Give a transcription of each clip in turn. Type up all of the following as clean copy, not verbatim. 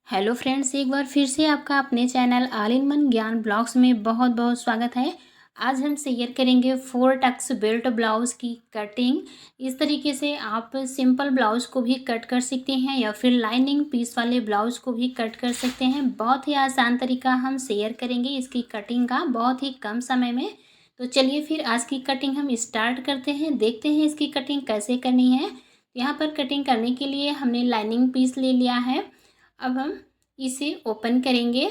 Hello friends, एक बार फिर से आपका अपने चैनल ऑल इन वन ज्ञान ब्लॉग्स में बहुत बहुत स्वागत है। आज हम शेयर करेंगे 4 टक्स बेल्ट ब्लाउज़ की कटिंग। इस तरीके से आप सिंपल ब्लाउज़ को भी कट कर सकते हैं या फिर लाइनिंग पीस वाले ब्लाउज़ को भी कट कर सकते हैं। बहुत ही आसान तरीका हम शेयर करेंगे इसकी कटिंग का, बहुत ही कम समय में। तो चलिए फिर आज की कटिंग हम स्टार्ट करते हैं, देखते हैं इसकी कटिंग कैसे करनी है। यहाँ पर कटिंग करने के लिए हमने लाइनिंग पीस ले लिया है। अब हम इसे ओपन करेंगे।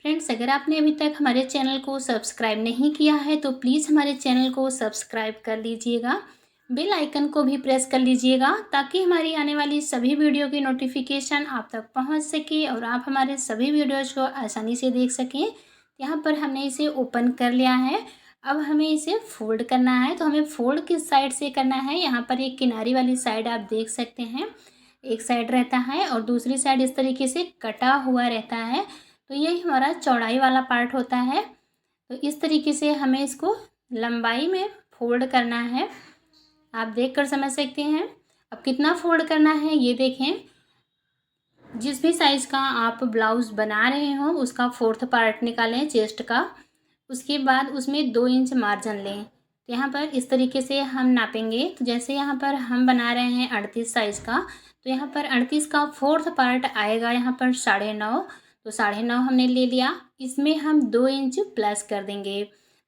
फ्रेंड्स, अगर आपने अभी तक हमारे चैनल को सब्सक्राइब नहीं किया है तो प्लीज़ हमारे चैनल को सब्सक्राइब कर लीजिएगा, बेल आइकन को भी प्रेस कर लीजिएगा ताकि हमारी आने वाली सभी वीडियो की नोटिफिकेशन आप तक पहुंच सके और आप हमारे सभी वीडियोज़ को आसानी से देख सकें। यहाँ पर हमने इसे ओपन कर लिया है। अब हमें इसे फोल्ड करना है, तो हमें फोल्ड किस साइड से करना है। यहाँ पर एक किनारी वाली साइड आप देख सकते हैं, एक साइड रहता है और दूसरी साइड इस तरीके से कटा हुआ रहता है। तो यही हमारा चौड़ाई वाला पार्ट होता है। तो इस तरीके से हमें इसको लंबाई में फोल्ड करना है। आप देख कर समझ सकते हैं। अब कितना फोल्ड करना है ये देखें। जिस भी साइज़ का आप ब्लाउज़ बना रहे हो उसका 4th पार्ट निकालें चेस्ट का। उसके बाद उसमें 2 इंच मार्जिन लें। तो यहाँ पर इस तरीके से हम नापेंगे। तो जैसे यहाँ पर हम बना रहे हैं 38 साइज़ का, तो यहाँ पर 38 का 4th पार्ट आएगा यहाँ पर 9.5। तो 9.5 हमने ले लिया। इसमें हम 2 इंच प्लस कर देंगे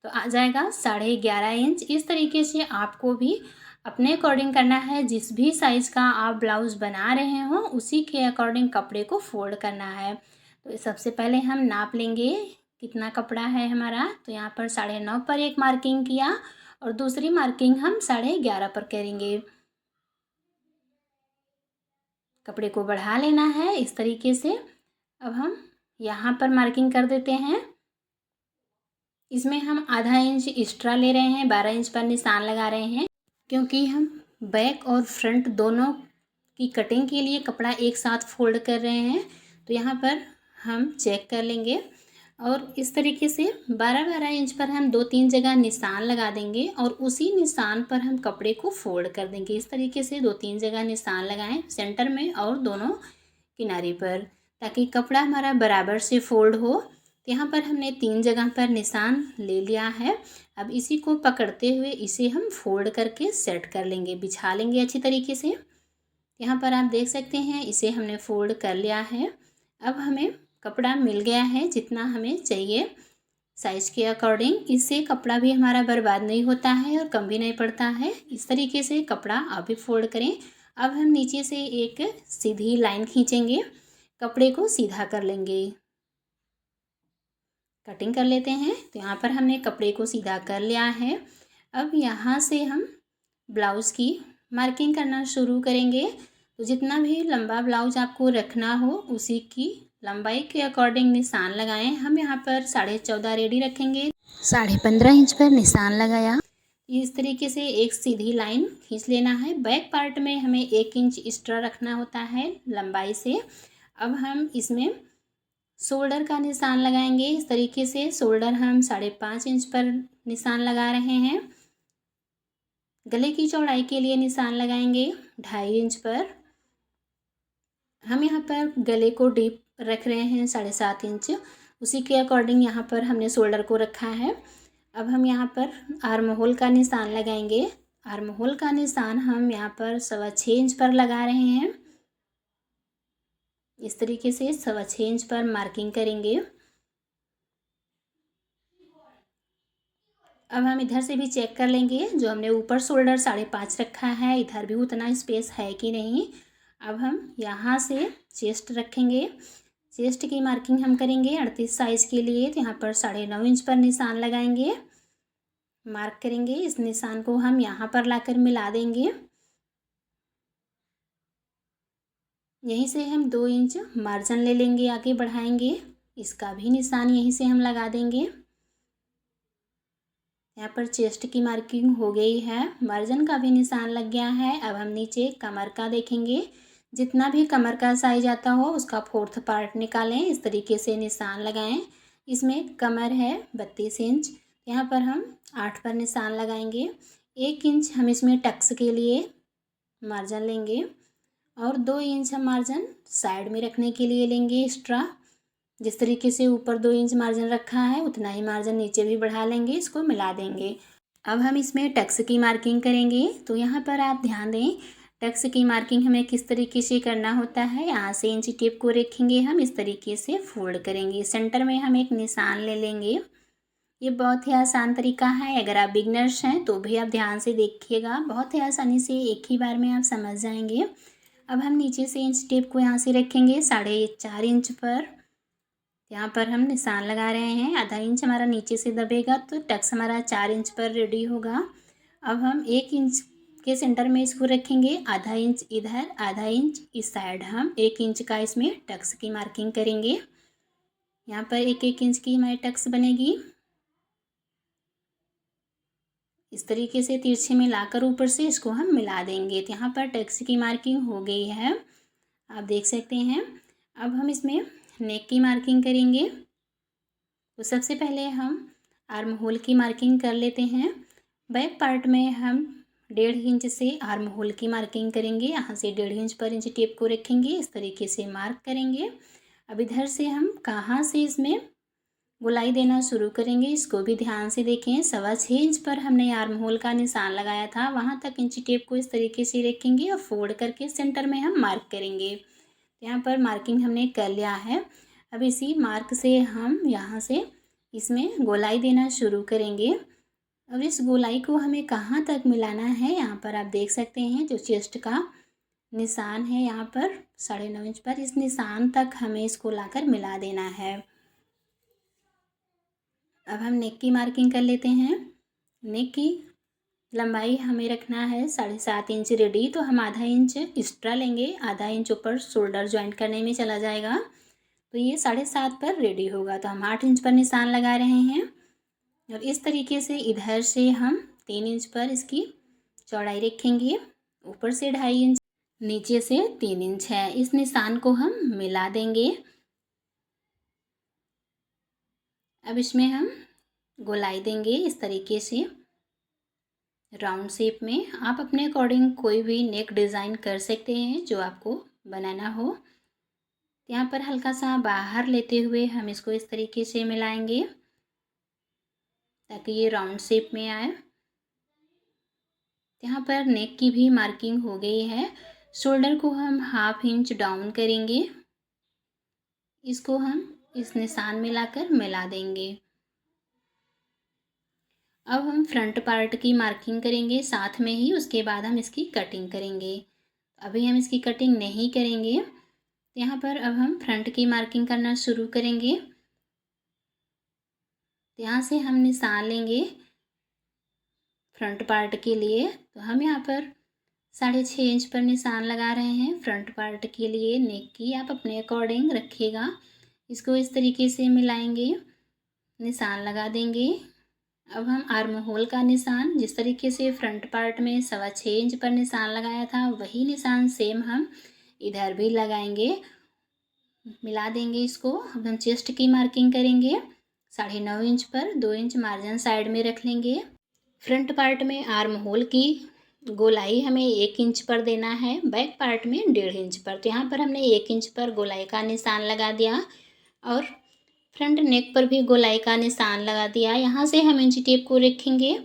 तो आ जाएगा 11.5 इंच। इस तरीके से आपको भी अपने अकॉर्डिंग करना है। जिस भी साइज़ का आप ब्लाउज़ बना रहे हो उसी के अकॉर्डिंग कपड़े को फोल्ड करना है। तो सबसे पहले हम नाप लेंगे कितना कपड़ा है हमारा। तो यहाँ पर 9.5 पर एक मार्किंग किया और दूसरी मार्किंग हम 11.5 पर करेंगे। कपड़े को बढ़ा लेना है इस तरीके से। अब हम यहाँ पर मार्किंग कर देते हैं। इसमें हम आधा इंच एक्स्ट्रा ले रहे हैं, 12 इंच पर निशान लगा रहे हैं, क्योंकि हम बैक और फ्रंट दोनों की कटिंग के लिए कपड़ा एक साथ फोल्ड कर रहे हैं। तो यहाँ पर हम चेक कर लेंगे और इस तरीके से 12-12 इंच पर हम 2-3 जगह निशान लगा देंगे और उसी निशान पर हम कपड़े को फोल्ड कर देंगे। इस तरीके से 2-3 जगह निशान लगाएं, सेंटर में और दोनों किनारे पर, ताकि कपड़ा हमारा बराबर से फोल्ड हो। तो यहाँ पर हमने 3 जगह पर निशान ले लिया है। अब इसी को पकड़ते हुए इसे हम फोल्ड करके सेट कर लेंगे, बिछा लेंगे अच्छी तरीके से। यहाँ पर आप देख सकते हैं इसे हमने फोल्ड कर लिया है। अब हमें कपड़ा मिल गया है जितना हमें चाहिए साइज़ के अकॉर्डिंग। इससे कपड़ा भी हमारा बर्बाद नहीं होता है और कम भी नहीं पड़ता है। इस तरीके से कपड़ा आप भी फोल्ड करें। अब हम नीचे से एक सीधी लाइन खींचेंगे, कपड़े को सीधा कर लेंगे, कटिंग कर लेते हैं। तो यहाँ पर हमने कपड़े को सीधा कर लिया है। अब यहाँ से हम ब्लाउज़ की मार्किंग करना शुरू करेंगे। तो जितना भी लंबा ब्लाउज आपको रखना हो उसी की लंबाई के अकॉर्डिंग निशान लगाएं। हम यहाँ पर 14.5 रेडी रखेंगे, 15.5 इंच पर निशान लगाया। इस तरीके से एक सीधी लाइन खींच लेना है। बैक पार्ट में हमें 1 इंच एक्स्ट्रा रखना होता है लंबाई से। अब हम इसमें शोल्डर का निशान लगाएंगे। इस तरीके से शोल्डर हम 5.5 इंच पर निशान लगा रहे हैं। गले की चौड़ाई के लिए निशान लगाएंगे 2.5 इंच पर। हम यहाँ पर गले को डीप रख रहे हैं 7.5 इंच, उसी के अकॉर्डिंग यहाँ पर हमने शोल्डर को रखा है। अब हम यहाँ पर आर्म होल का निशान लगाएंगे। आर्म होल का निशान हम यहाँ पर 6.25 इंच पर लगा रहे हैं। इस तरीके से 6.25 इंच पर मार्किंग करेंगे। अब हम इधर से भी चेक कर लेंगे, जो हमने ऊपर शोल्डर 5.5 रखा है इधर भी उतना स्पेस है कि नहीं। अब हम यहाँ से चेस्ट रखेंगे। चेस्ट की मार्किंग हम करेंगे 38 साइज़ के लिए। तो यहाँ पर 9.5 इंच पर निशान लगाएंगे, मार्क करेंगे। इस निशान को हम यहाँ पर लाकर मिला देंगे। यहीं से हम 2 इंच मार्जिन ले लेंगे, आगे बढ़ाएंगे। इसका भी निशान यहीं से हम लगा देंगे। यहाँ पर चेस्ट की मार्किंग हो गई है, मार्जिन का भी निशान लग गया है। अब हम नीचे कमर का देखेंगे। जितना भी कमर का साइज आता हो उसका 4th पार्ट निकालें, इस तरीके से निशान लगाएं। इसमें कमर है 32 इंच, यहाँ पर हम 8 पर निशान लगाएंगे। 1 इंच हम इसमें टक्स के लिए मार्जिन लेंगे और 2 इंच हम मार्जिन साइड में रखने के लिए लेंगे एक्स्ट्रा। जिस तरीके से ऊपर 2 इंच मार्जिन रखा है उतना ही मार्जिन नीचे भी बढ़ा लेंगे, इसको मिला देंगे। अब हम इसमें टक्स की मार्किंग करेंगे। तो यहाँ पर आप ध्यान दें, टक्स की मार्किंग हमें किस तरीके से करना होता है। यहाँ से इंची टेप को रखेंगे, हम इस तरीके से फोल्ड करेंगे, सेंटर में हम एक निशान ले लेंगे। ये बहुत ही आसान तरीका है, अगर आप बिगनर्स हैं तो भी आप ध्यान से देखिएगा, बहुत ही आसानी से एक ही बार में आप समझ जाएंगे। अब हम नीचे से इंच टेप को यहाँ से रखेंगे 4.5 इंच पर। यहाँ पर हम निशान लगा रहे हैं, आधा इंच हमारा नीचे से दबेगा तो टक्स हमारा 4 इंच पर रेडी होगा। अब हम 1 इंच के सेंटर में इसको रखेंगे, आधा इंच इधर, आधा इंच इस साइड, हम 1 इंच का इसमें टक्स की मार्किंग करेंगे। यहाँ पर 1-1 इंच की हमारी टक्स बनेगी। इस तरीके से तिरछे में लाकर ऊपर से इसको हम मिला देंगे। तो यहाँ पर टक्स की मार्किंग हो गई है, आप देख सकते हैं। अब हम इसमें नेक की मार्किंग करेंगे। तो सबसे पहले हम आर्म होल की मार्किंग कर लेते हैं। बैक पार्ट में हम 1.5 इंच से आर्म होल की मार्किंग करेंगे। यहाँ से 1.5 इंच पर इंच टेप को रखेंगे, इस तरीके से मार्क करेंगे। अब इधर से हम कहाँ से इसमें गोलाई देना शुरू करेंगे, इसको भी ध्यान से देखें। 6.25 इंच पर हमने आर्म होल का निशान लगाया था, वहाँ तक इंची टेप को इस तरीके से रखेंगे और फोल्ड करके सेंटर में हम मार्क करेंगे। यहाँ पर मार्किंग हमने कर लिया है। अब इसी मार्क से हम यहाँ से इसमें गोलाई देना शुरू करेंगे। अब इस गोलाई को हमें कहाँ तक मिलाना है, यहाँ पर आप देख सकते हैं जो चेस्ट का निशान है यहाँ पर 9.5 इंच पर, इस निशान तक हमें इसको लाकर मिला देना है। अब हम नेक की मार्किंग कर लेते हैं। नेक की लंबाई हमें रखना है 7.5 इंच रेडी, तो हम आधा इंच एक्स्ट्रा लेंगे, आधा इंच ऊपर शोल्डर ज्वाइंट करने में चला जाएगा, तो ये 7.5 पर रेडी होगा। तो हम 8 इंच पर निशान लगा रहे हैं और इस तरीके से इधर से हम 3 इंच पर इसकी चौड़ाई रखेंगे, ऊपर से 2.5 इंच, नीचे से 3 इंच है। इस निशान को हम मिला देंगे। अब इसमें हम गोलाई देंगे इस तरीके से राउंड शेप में। आप अपने अकॉर्डिंग कोई भी नेक डिज़ाइन कर सकते हैं जो आपको बनाना हो। यहाँ पर हल्का सा बाहर लेते हुए हम इसको इस तरीके से मिलाएंगे ताकि ये राउंड शेप में आए। यहाँ पर नेक की भी मार्किंग हो गई है। शोल्डर को हम 1/2 इंच डाउन करेंगे, इसको हम इस निशान में लाकर मिला देंगे। अब हम फ्रंट पार्ट की मार्किंग करेंगे साथ में ही, उसके बाद हम इसकी कटिंग करेंगे। अभी हम इसकी कटिंग नहीं करेंगे। यहाँ पर अब हम फ्रंट की मार्किंग करना शुरू करेंगे। यहाँ से हम निशान लेंगे फ्रंट पार्ट के लिए, तो हम यहाँ पर 6.5 इंच पर निशान लगा रहे हैं फ्रंट पार्ट के लिए। नेक की आप अपने अकॉर्डिंग रखिएगा। इसको इस तरीके से मिलाएंगे, निशान लगा देंगे। अब हम आर्म होल का निशान जिस तरीके से फ्रंट पार्ट में 6.25 इंच पर निशान लगाया था, वही निशान सेम हम इधर भी लगाएंगे, मिला देंगे इसको। अब हम चेस्ट की मार्किंग करेंगे 9.5 इंच पर, 2 इंच मार्जिन साइड में रख लेंगे। फ्रंट पार्ट में आर्म होल की गोलाई हमें 1 इंच पर देना है, बैक पार्ट में 1.5 इंच पर। तो यहाँ पर हमने 1 इंच पर गोलाई का निशान लगा दिया और फ्रंट नेक पर भी गोलाई का निशान लगा दिया। यहाँ से हम इंची टेप को रखेंगे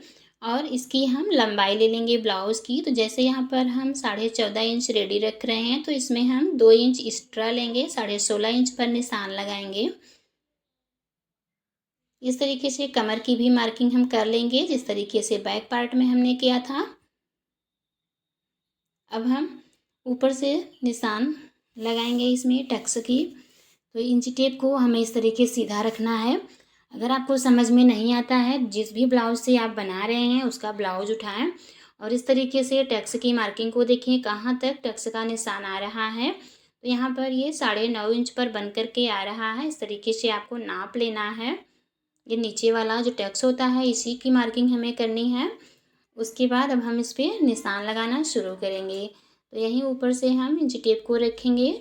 और इसकी हम लंबाई ले लेंगे ब्लाउज़ की। तो जैसे यहाँ पर हम 14.5 इंच रेडी रख रहे हैं, तो इसमें हम 2 इंच एक्स्ट्रा लेंगे, 16.5 इंच पर निशान लगाएंगे। इस तरीके से कमर की भी मार्किंग हम कर लेंगे जिस तरीके से बैक पार्ट में हमने किया था। अब हम ऊपर से निशान लगाएंगे इसमें टक्स की। तो इंची टेप को हमें इस तरीके से सीधा रखना है। अगर आपको समझ में नहीं आता है, जिस भी ब्लाउज से आप बना रहे हैं उसका ब्लाउज उठाएं और इस तरीके से टक्स की मार्किंग को देखें कहाँ तक टक्स का निशान आ रहा है। तो यहाँ पर ये 9.5 इंच पर बन कर के आ रहा है। इस तरीके से आपको नाप लेना है। ये नीचे वाला जो टक्स होता है इसी की मार्किंग हमें करनी है। उसके बाद अब हम इस पर निशान लगाना शुरू करेंगे। तो यहीं ऊपर से हम इंची टेप को रखेंगे।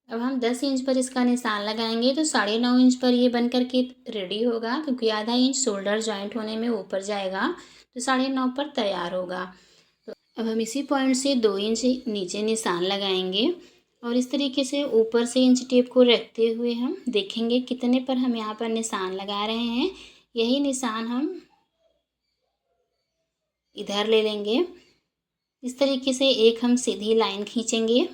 अब हम 10 इंच पर इसका निशान लगाएंगे, तो 9.5 इंच पर ये बन कर के रेडी होगा, क्योंकि आधा इंच शोल्डर जॉइंट होने में ऊपर जाएगा, तो 9.5 पर तैयार होगा। तो अब हम इसी पॉइंट से 2 इंच नीचे निशान लगाएंगे और इस तरीके से ऊपर से इंच टेप को रखते हुए हम देखेंगे कितने पर हम यहाँ पर निशान लगा रहे हैं। यही निशान हम इधर ले लेंगे। इस तरीके से एक हम सीधी लाइन खींचेंगे,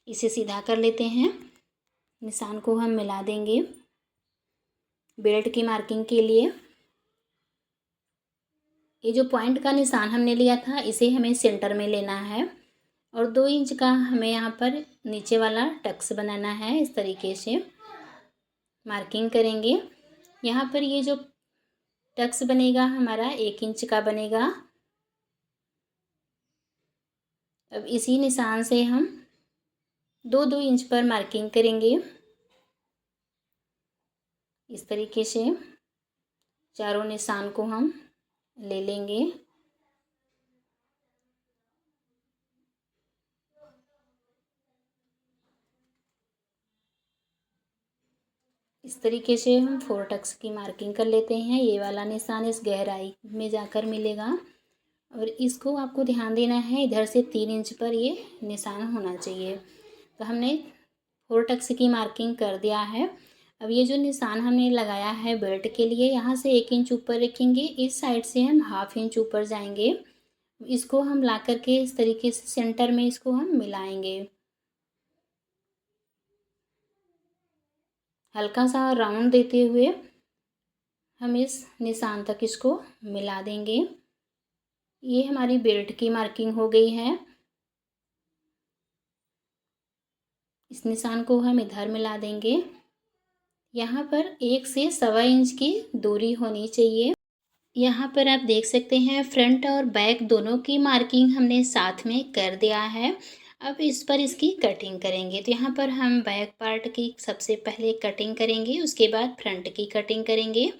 इसे सीधा कर लेते हैं। निशान को हम मिला देंगे बेल्ट की मार्किंग के लिए। ये जो पॉइंट का निशान हमने लिया था इसे हमें सेंटर में लेना है और 2 इंच का हमें यहाँ पर नीचे वाला टक्स बनाना है। इस तरीके से मार्किंग करेंगे। यहाँ पर ये जो टक्स बनेगा हमारा 1 इंच का बनेगा। अब इसी निशान से हम 2-2 इंच पर मार्किंग करेंगे। इस तरीके से चारों निशान को हम ले लेंगे। इस तरीके से हम 4 टक्स की मार्किंग कर लेते हैं। ये वाला निशान इस गहराई में जाकर मिलेगा और इसको आपको ध्यान देना है, इधर से 3 इंच पर ये निशान होना चाहिए। तो हमने 4 टक्स की मार्किंग कर दिया है। अब ये जो निशान हमने लगाया है बेल्ट के लिए, यहाँ से 1 इंच ऊपर रखेंगे। इस साइड से हम 1/2 इंच ऊपर जाएंगे। इसको हम ला करके इस तरीके से सेंटर में इसको हम मिलाएंगे। हल्का सा राउंड देते हुए हम इस निशान तक इसको मिला देंगे। ये हमारी बेल्ट की मार्किंग हो गई है। इस निशान को हम इधर मिला देंगे। यहाँ पर 1 से 1.25 इंच की दूरी होनी चाहिए। यहाँ पर आप देख सकते हैं फ्रंट और बैक दोनों की मार्किंग हमने साथ में कर दिया है। अब इस पर इसकी कटिंग करेंगे। तो यहाँ पर हम बैक पार्ट की सबसे पहले कटिंग करेंगे, उसके बाद फ्रंट की कटिंग करेंगे।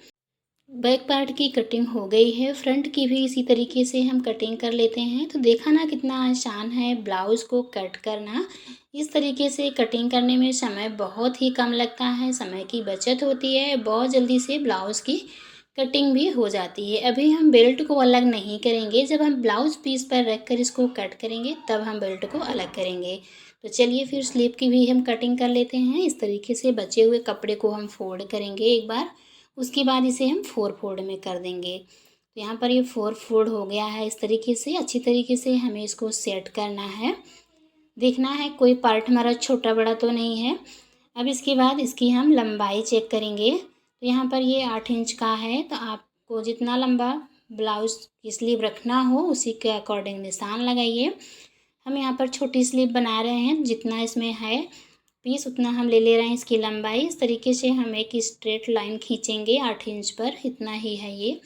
बैक पार्ट की कटिंग हो गई है, फ्रंट की भी इसी तरीके से हम कटिंग कर लेते हैं। तो देखा ना कितना आसान है ब्लाउज़ को कट करना। इस तरीके से कटिंग करने में समय बहुत ही कम लगता है, समय की बचत होती है, बहुत जल्दी से ब्लाउज़ की कटिंग भी हो जाती है। अभी हम बेल्ट को अलग नहीं करेंगे, जब हम ब्लाउज़ पीस पर रख कर इसको कट करेंगे तब हम बेल्ट को अलग करेंगे। तो चलिए फिर स्लीव की भी हम कटिंग कर लेते हैं। इस तरीके से बचे हुए कपड़े को हम फोल्ड करेंगे एक बार, उसके बाद इसे हम 4 फोल्ड में कर देंगे। तो यहाँ पर ये 4 फोल्ड हो गया है। इस तरीके से अच्छी तरीके से हमें इसको सेट करना है। देखना है कोई पार्ट हमारा छोटा बड़ा तो नहीं है। अब इसके बाद इसकी हम लंबाई चेक करेंगे। तो यहाँ पर ये 8 इंच का है, तो आपको जितना लंबा ब्लाउज़ की स्लीव रखना हो उसी के अकॉर्डिंग निशान लगाइए। हम यहाँ पर छोटी स्लीव बना रहे हैं, जितना इसमें है पीस उतना हम ले रहे हैं इसकी लंबाई। इस तरीके से हम एक स्ट्रेट लाइन खींचेंगे 8 इंच पर, इतना ही है ये।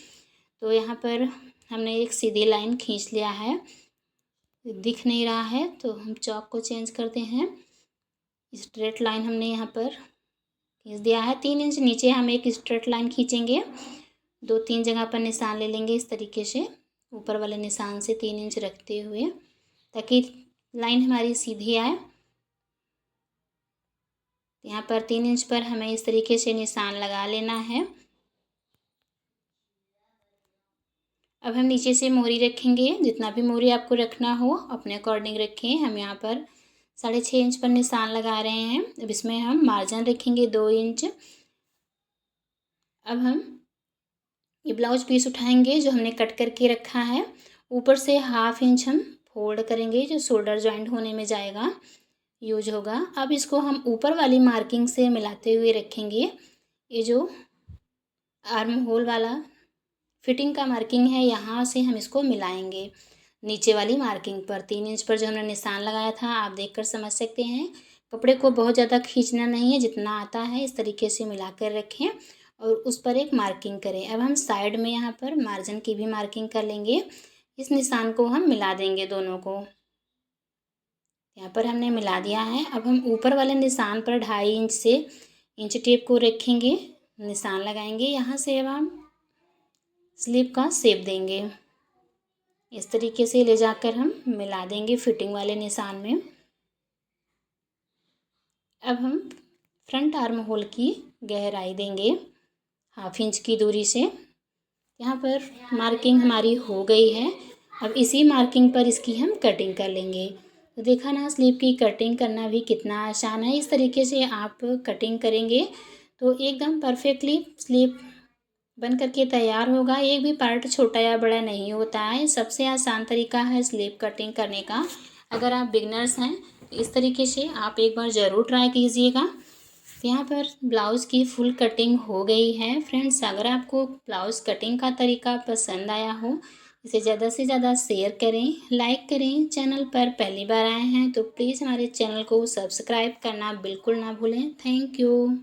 तो यहाँ पर हमने एक सीधी लाइन खींच लिया है, दिख नहीं रहा है तो हम चौक को चेंज करते हैं। स्ट्रेट लाइन हमने यहाँ पर खींच दिया है। 3 इंच नीचे हम एक स्ट्रेट लाइन खींचेंगे, 2-3 जगह पर निशान ले लेंगे इस तरीके से, ऊपर वाले निशान से 3 इंच रखते हुए, ताकि लाइन हमारी सीधी आए। यहाँ पर 3 इंच पर हमें इस तरीके से निशान लगा लेना है। अब हम नीचे से मोहरी रखेंगे, जितना भी मोहरी आपको रखना हो अपने अकॉर्डिंग रखें। हम यहाँ पर 6.5 इंच पर निशान लगा रहे हैं। अब इसमें हम मार्जिन रखेंगे 2 इंच। अब हम ये ब्लाउज पीस उठाएंगे जो हमने कट करके रखा है, ऊपर से 1/2 इंच हम फोल्ड करेंगे, जो शोल्डर जॉइंट होने में जाएगा, यूज होगा। अब इसको हम ऊपर वाली मार्किंग से मिलाते हुए रखेंगे। ये जो आर्म होल वाला फिटिंग का मार्किंग है, यहाँ से हम इसको मिलाएंगे नीचे वाली मार्किंग पर। 3 इंच पर जो हमने निशान लगाया था, आप देखकर समझ सकते हैं। कपड़े को बहुत ज़्यादा खींचना नहीं है, जितना आता है इस तरीके से मिला कर रखें और उस पर एक मार्किंग करें। अब हम साइड में यहाँ पर मार्जिन की भी मार्किंग कर लेंगे। इस निशान को हम मिला देंगे दोनों को। यहाँ पर हमने मिला दिया है। अब हम ऊपर वाले निशान पर 2.5 इंच से इंच टेप को रखेंगे, निशान लगाएंगे। यहाँ से अब हम स्लीव का शेप देंगे, इस तरीके से ले जाकर हम मिला देंगे फिटिंग वाले निशान में। अब हम फ्रंट आर्म होल की गहराई देंगे 1/2 इंच की दूरी से। यहाँ पर मार्किंग हमारी हो गई है। अब इसी मार्किंग पर इसकी हम कटिंग कर लेंगे। तो देखा ना, स्लीव की कटिंग करना भी कितना आसान है। इस तरीके से आप कटिंग करेंगे तो एकदम परफेक्टली स्लीव बन करके तैयार होगा। एक भी पार्ट छोटा या बड़ा नहीं होता है। सबसे आसान तरीका है स्लीव कटिंग करने का। अगर आप बिगनर्स हैं तो इस तरीके से आप एक बार ज़रूर ट्राई कीजिएगा। तो यहाँ पर ब्लाउज़ की फुल कटिंग हो गई है। फ्रेंड्स, अगर आपको ब्लाउज़ कटिंग का तरीका पसंद आया हो, इसे ज़्यादा से ज़्यादा शेयर करें, लाइक करें। चैनल पर पहली बार आए हैं तो प्लीज़ हमारे चैनल को सब्सक्राइब करना बिल्कुल ना भूलें। Thank you.